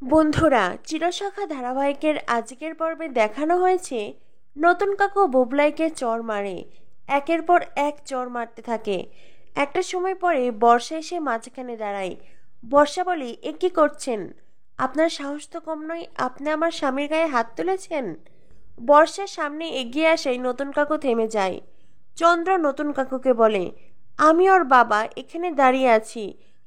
বন্ধুরা, চিরসখা ধারাবাহিকের আজকের পর্বে দেখানো হয়েছে নতুন কাকু বুবলাইকে চড় মারে। একের পর এক চড় মারতে থাকে। একটা সময় পরে বর্ষা এসে মাঝখানে দাঁড়ায়। বর্ষা বলে, এ কি করছেন? আপনার সাহস তো কম নয়, আপনি আমার স্বামীর গায়ে হাত তুলেছেন। বর্ষার সামনে এগিয়ে আসাই নতুন কাকু থেমে যায়। চন্দ্র নতুন কাকুকে বলে, আমি ওর বাবা, এখানে দাঁড়িয়ে আছি,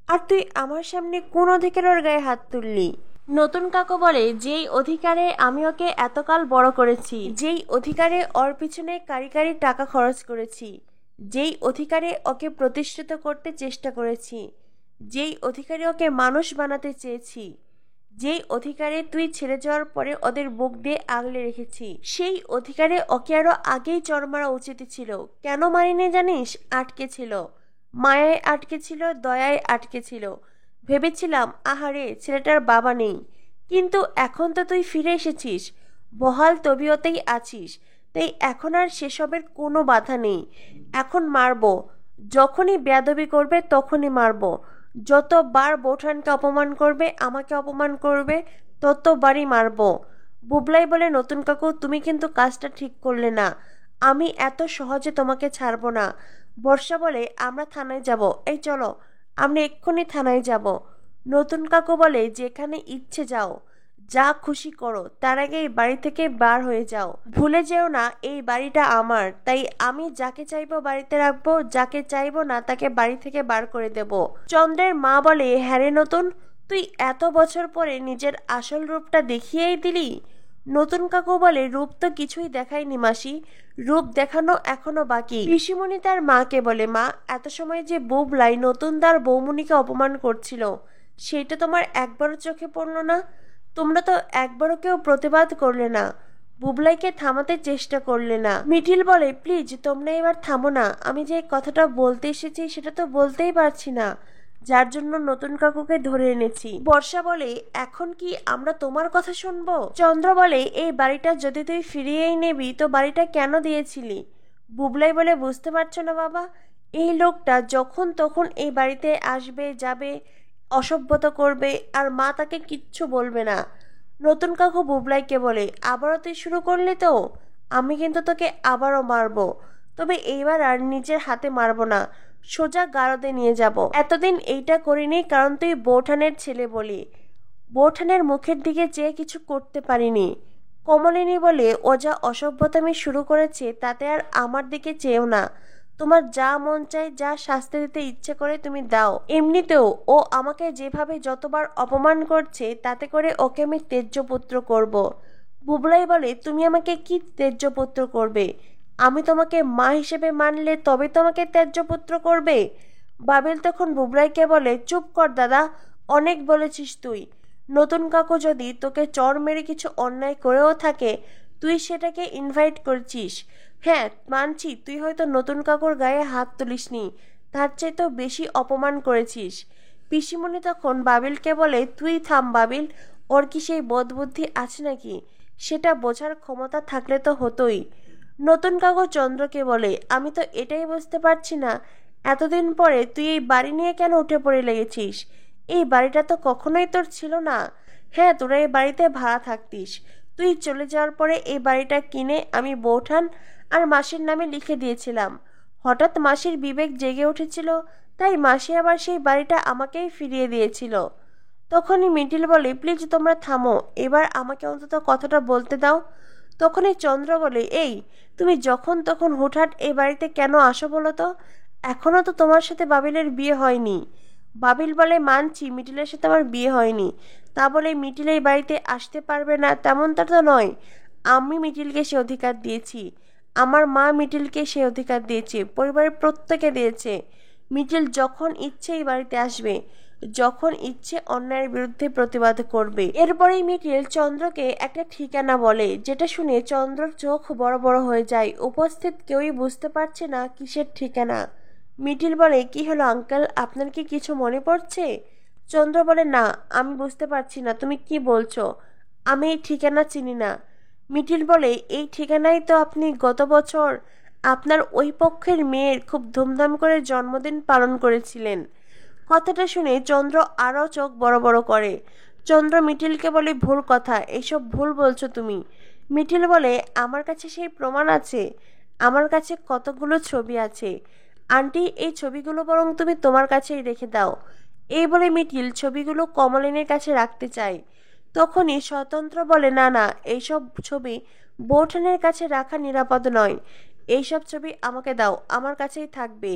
আর তুই আমার সামনে কোন অধিকার ওর গায়ে হাত তুললি? নতুন কাকু বলে, যেই অধিকারে আমি ওকে এতকাল বড় করেছি, যেই অধিকারে ওর পিছনে কারি কারি টাকা খরচ করেছি, যেই অধিকারে ওকে প্রতিষ্ঠিত করতে চেষ্টা করেছি, যেই অধিকারে ওকে মানুষ বানাতে চেয়েছি, যেই অধিকারে তুই ছেড়ে যাওয়ার পরে ওদের বুক দিয়ে আগলে রেখেছি, সেই অধিকারে ওকে আরো আগেই চড় মারা উচিত ছিল। কেন মারিনি জানিস? আটকে ছিল, মায়ায় আটকে ছিল, দয়ায় আটকে ছিল। ভেবেছিলাম আহারে ছেলেটার বাবা নেই, কিন্তু এখন তো তুই ফিরে এসেছিস, বহাল তবিয়তেই আছিস, তাই এখন আর সেসবের কোনো বাধা নেই। এখন মারবো, যখনই বেয়াদবি করবে তখনই মারবো। যতবার বৌঠানকে অপমান করবে, আমাকে অপমান করবে, ততবারই মারবো। বুবলাই বলে, নতুন কাকু তুমি কিন্তু কাজটা ঠিক করলে না, আমি এত সহজে তোমাকে ছাড়বো না। বর্ষা বলে, আমরা থানায় যাব, এই চলো, আমরা এক্ষুনি থানায় যাব। নতুন কাকু বলে, যেখানে ইচ্ছে যাও, যা খুশি করো, তার আগে এই বাড়ি থেকে বার হয়ে যাও। ভুলে যেও না এই বাড়িটা আমার, তাই আমি যাকে চাইবো বাড়িতে রাখবো, যাকে চাইবো না তাকে বাড়ি থেকে বার করে দেব। চন্দ্রের মা বলে, হ্যাঁ রে নতুন, তুই এত বছর পরে নিজের আসল রূপটা দেখিয়েই দিলি। নতুন কাকু বলে, রূপ তো কিছুই দেখায়নি মাসি, রূপ দেখানো এখনো বাকি। পিসিমণি তার মাকে বলে, মা, এত সময় যে বুবলাই নতুন তার বৌমণিকে অপমান করছিল, সেটা তোমার একবারও চোখে পড়লো না? তোমরা তো একবারও কেউ প্রতিবাদ করলে না, বুবলাইকে থামাতে চেষ্টা করলে না। মিঠিল বলে, প্লিজ তোমরা এবার থামো না, আমি যে কথাটা বলতে এসেছি সেটা তো বলতেই পারছি না, যার জন্য নতুন কাকুকে ধরে এনেছি। বর্ষা বলে, এখন কি আমরা তোমার কথা শুনবো? চন্দ্র বলে, এই বাড়িটা যদি তুই ফিরিয়েই নেবি তো বাড়িটা কেন দিয়েছিলি? বুবলাই বলে, বুঝতে পারছো না বাবা, এই লোকটা যখন তখন এই বাড়িতে আসবে যাবে, অসভ্যতা করবে, আর মা তাকে কিচ্ছু বলবে না। নতুন কাকু বুবলাইকে বলে, আবারও তুই শুরু করলি তো, আমি কিন্তু তোকে আবারও মারবো, তবে এইবার আর নিজের হাতে মারবো না, সোজা গারদে নিয়ে যাব। এতদিন এইটা করিনি কারণ তুই বৌঠানের ছেলে বলি, বৌঠানের মুখের দিকে চেয়ে কিছু করতে পারিনি। কমলিনী বলে, ও যা অসভ্যতামি শুরু করেছে তাতে আর আমার দিকে চেয়েও না, তোমার যা মন চায়, যা শাস্তি দিতে ইচ্ছে করে তুমি দাও। এমনিতেও ও আমাকে যেভাবে যতবার অপমান করছে, তাতে করে ওকে আমি তেজ্যপুত্র করব। বুবলাই বলে, তুমি আমাকে কি তেজ্যপুত্র করবে? আমি তোমাকে মা হিসেবে মানলে তবে তোমাকে তেজ্যপুত্র করবে? বাবিল তখন বুবলাইকে বলে, চুপ কর দাদা, অনেক বলেছিস তুই। নতুন কাকু যদি তোকে চড় মেরে কিছু অন্যায় করেও থাকে, তুই সেটাকে ইনভাইট করছিস। হ্যাঁ মানছি, তুই হয়তো নতুন কাকুর গায়ে হাত তুলিসনি, তার চাইতেও বেশি অপমান করেছিস। পিসিমণি তখন বাবিলকে বলে, তুই থাম বাবিল, ওর কি সেই বোধবুদ্ধি আছে নাকি? সেটা বোঝার ক্ষমতা থাকলে তো হতোই। নতুন কাকু চন্দ্রকে বলে, আমি তো এটাই বুঝতে পারছি না, এতদিন পরে তুই এই বাড়ি নিয়ে কেন উঠে পড়ে লেগেছিস? এই বাড়িটা তো কখনোই তোর ছিল না। হ্যাঁ, তোরা এই বাড়িতে ভাড়া থাকতিস, তুই চলে যাওয়ার পরে এই বাড়িটা কিনে আমি বৌঠান আর মাসির নামে লিখে দিয়েছিলাম। হঠাৎ মাসির বিবেক জেগে উঠেছিল, তাই মাসি আবার সেই বাড়িটা আমাকেই ফিরিয়ে দিয়েছিল। তখনই মিঠিল বলে, প্লিজ তোমরা থামো, এবার আমাকে অন্তত কথাটা বলতে দাও। তখনই চন্দ্র বলে, এই তুমি যখন তখন হুটহাট এই বাড়িতে কেন আসো বলো তো? এখনো তো তোমার সাথে বাবিলের বিয়ে হয়নি। বাবিল বলে, মানছি মিঠিলের সাথে আমার বিয়ে হয়নি, তা বলে মিঠিল এই বাড়িতে আসতে পারবে না তেমনটা তো নয়। আমি মিঠিলকে সে অধিকার দিয়েছি, আমার মা মিঠিলকে সে অধিকার দিয়েছে, পরিবারের প্রত্যেকে দিয়েছে। মিঠিল যখন ইচ্ছে এই বাড়িতে আসবে, যখন ইচ্ছে অন্যায়ের বিরুদ্ধে প্রতিবাদ করবে। এরপরেই মিঠিল চন্দ্রকে একটা ঠিকানা বলে, যেটা শুনে চন্দ্রর চোখ বড় বড় হয়ে যায়। উপস্থিত কেউই বুঝতে পারছে না কিসের ঠিকানা। মিঠিল বলে, কি হলো আঙ্কেল, আপনার কি কিছু মনে পড়ছে? চন্দ্র বলে, না, আমি বুঝতে পারছি না তুমি কি বলছো, আমি এই ঠিকানা চিনি না। মিঠিল বলে, এই ঠিকানায় তো আপনি গত বছর আপনার ওই পক্ষের মেয়ের খুব ধুমধাম করে জন্মদিন পালন করেছিলেন। কথাটা শুনে চন্দ্র আরও চোখ বড় বড় করে। চন্দ্র মিঠিলকে বলে, ভুল কথা, এইসব ভুল বলছো তুমি। মিঠিল বলে, আমার কাছে সেই প্রমাণ আছে, আমার কাছে কতগুলো ছবি আছে। আন্টি, এই ছবিগুলো বরং তুমি তোমার কাছেই রেখে দাও। এই বলে মিঠিল ছবিগুলো কমলিনীর কাছে রাখতে চায়। তখনই স্বতন্ত্র বলে, না না, এইসব ছবি বৌঠানের কাছে রাখা নিরাপদ নয়। এইসব ছবি আমাকে দাও, আমার কাছেই থাকবে।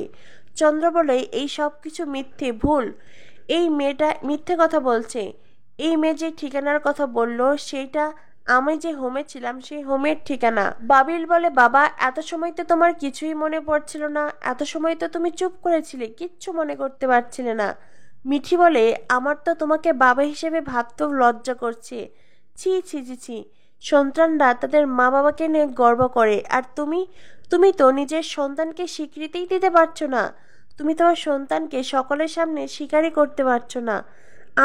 চন্দ্র বলে, এই সব কিছু মিথ্যে, ভুল। এই মেয়েটা মিথ্যে কথা বলছে। এই মেয়ে যে ঠিকানার কথা বলল, সেইটা আমি যে হোমে ছিলাম সেই হোমের ঠিকানা। বাবিল বলে, বাবা, এত সময় তো তোমার কিছুই মনে পড়ছিল না, এত সময় তো তুমি চুপ করেছিলে, কিচ্ছু মনে করতে পারছিলে না। মিঠি বলে, আমার তো তোমাকে বাবা হিসেবে ভাবতেও লজ্জা করছে। ছি ছি ছি ছি, সন্তানরা তাদের মা বাবাকে নিয়ে গর্ব করে, আর তুমি তুমি তো নিজের সন্তানকে স্বীকৃতিই দিতে পারছো না। তুমি তোমার সন্তানকে সকলের সামনে স্বীকারই করতে পারছো না।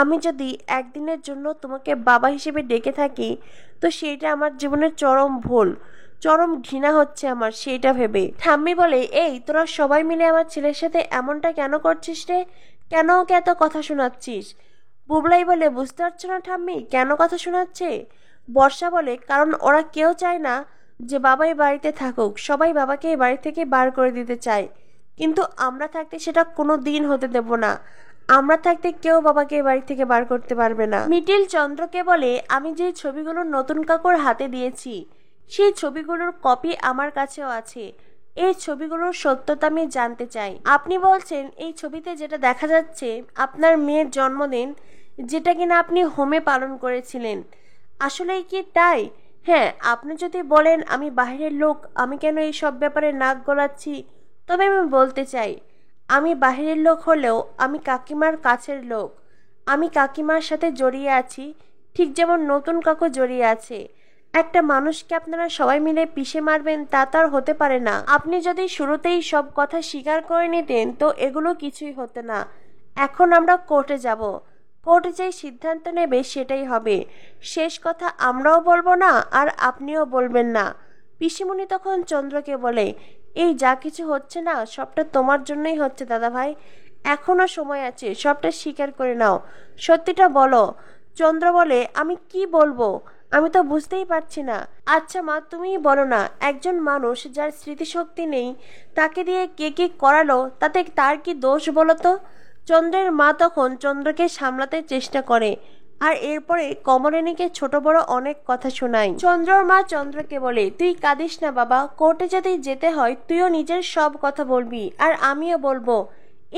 আমি যদি একদিনের জন্য তোমাকে বাবা হিসেবে ডেকে থাকি, তো সেইটা আমার জীবনের চরম ভুল, চরম ঘৃণা হচ্ছে আমার সেইটা ভেবে। ঠাম্মি বলে, এই তোরা সবাই মিলে আমার ছেলের সাথে এমনটা কেন করছিস রে? কেন ওকে এত কথা শোনাচ্ছিস? বুবলাই বলে, বুঝতে পারছো না ঠাম্মি, কেন কথা শোনাচ্ছে? বর্ষা বলে, কারণ ওরা কেউ চায় না যে বাবাই বাড়িতে থাকুক, সবাই বাবাকে এই বাড়ি থেকে বার করে দিতে চায়। কিন্তু আমরা থাকতে সেটা কোনো দিন হতে দেব না। আমরা থাকতে কেউ বাবাকে এই বাড়ি থেকে বার করতে পারবে না। মিটিল চন্দ্রকে বলে, আমি যে ছবিগুলো নতুন কাকুর হাতে দিয়েছি, সেই ছবিগুলোর কপি আমার কাছেও আছে। এই ছবিগুলোর সত্যতা আমি জানতে চাই। আপনি বলছেন এই ছবিতে যেটা দেখা যাচ্ছে আপনার মেয়ের জন্মদিন, যেটা কিনা আপনি হোমে পালন করেছিলেন, আসলেই কি তাই? হ্যাঁ, আপনি যদি বলেন আমি বাইরের লোক, আমি কেন এই সব ব্যাপারে নাক গলাচ্ছি, তবে আমি বলতে চাই, আমি বাহিরের লোক হলেও আমি কাকিমার কাছের লোক। আমি কাকিমার সাথে জড়িয়ে আছি, ঠিক যেমন নতুন কাকু জড়িয়ে আছে। একটা মানুষকে আপনারা সবাই মিলে পিষে মারবেন, তা তো আর হতে পারে না। আপনি যদি শুরুতেই সব কথা স্বীকার করে নিতেন, তো এগুলো কিছুই হতো না। এখন আমরা কোর্টে যাব, কোর্টে যেই সিদ্ধান্ত নেবে সেটাই হবে। শেষ কথা আমরাও বলবো না, আর আপনিও বলবেন না। পিসিমণি তখন চন্দ্রকে বলে, এই যা কিছু হচ্ছে না, সবটা তোমার জন্যই হচ্ছে দাদা ভাই। এখনো সময় আছে, সবটা স্বীকার করে নাও, সত্যিটা বলো। চন্দ্র বলে, আমি কি বলবো, আমি তো বুঝতেই পারছি না। আচ্ছা মা, তুমিই বলো না, একজন মানুষ যার স্মৃতিশক্তি নেই, তাকে দিয়ে কে কি করালো, তাতে তার কি দোষ বলো তো? চন্দ্রের মা তখন চন্দ্রকে সামলাতে চেষ্টা করে, আর এরপরে কমলিনীকে ছোট বড় অনেক কথা শোনায়। চন্দ্রর মা চন্দ্রকে বলে, তুই কাঁদিস না বাবা, কোর্টে যদি যেতে হয় তুইও নিজের সব কথা বলবি, আর আমিও বলবো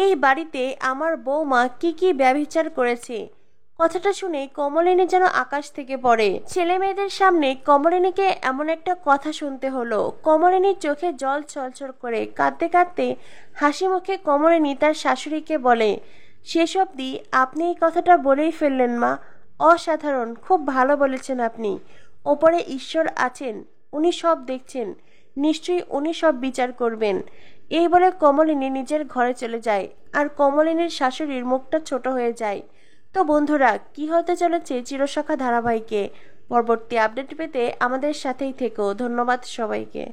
এই বাড়িতে আমার বৌমা কি কি ব্যভিচার করেছে। কথাটা শুনে কমলিনী যেন আকাশ থেকে পড়ে। ছেলে মেয়েদের সামনে কমলিনীকে এমন একটা কথা শুনতে হলো। কমলিনীর চোখে জল ছলছল করে, কাঁদতে কাঁদতে হাসি মুখে কমলিনী তার শাশুড়িকে বলে, শেষ অবধি আপনি এই কথাটা বলেই ফেললেন মা। অসাধারণ, খুব ভালো বলেছেন আপনি। ওপরে ঈশ্বর আছেন, উনি সব দেখছেন, নিশ্চয়ই উনি সব বিচার করবেন। এই বলে কমলিনী নিজের ঘরে চলে যায়, আর কমলিনীর শাশুড়ির মুখটা ছোট হয়ে যায়। তো বন্ধুরা, কি হতে চলেছে চিরসখা ধারাবাহিকে পরবর্তী আপডেট পেতে আমাদের সাথেই থেকো। ধন্যবাদ সবাইকে।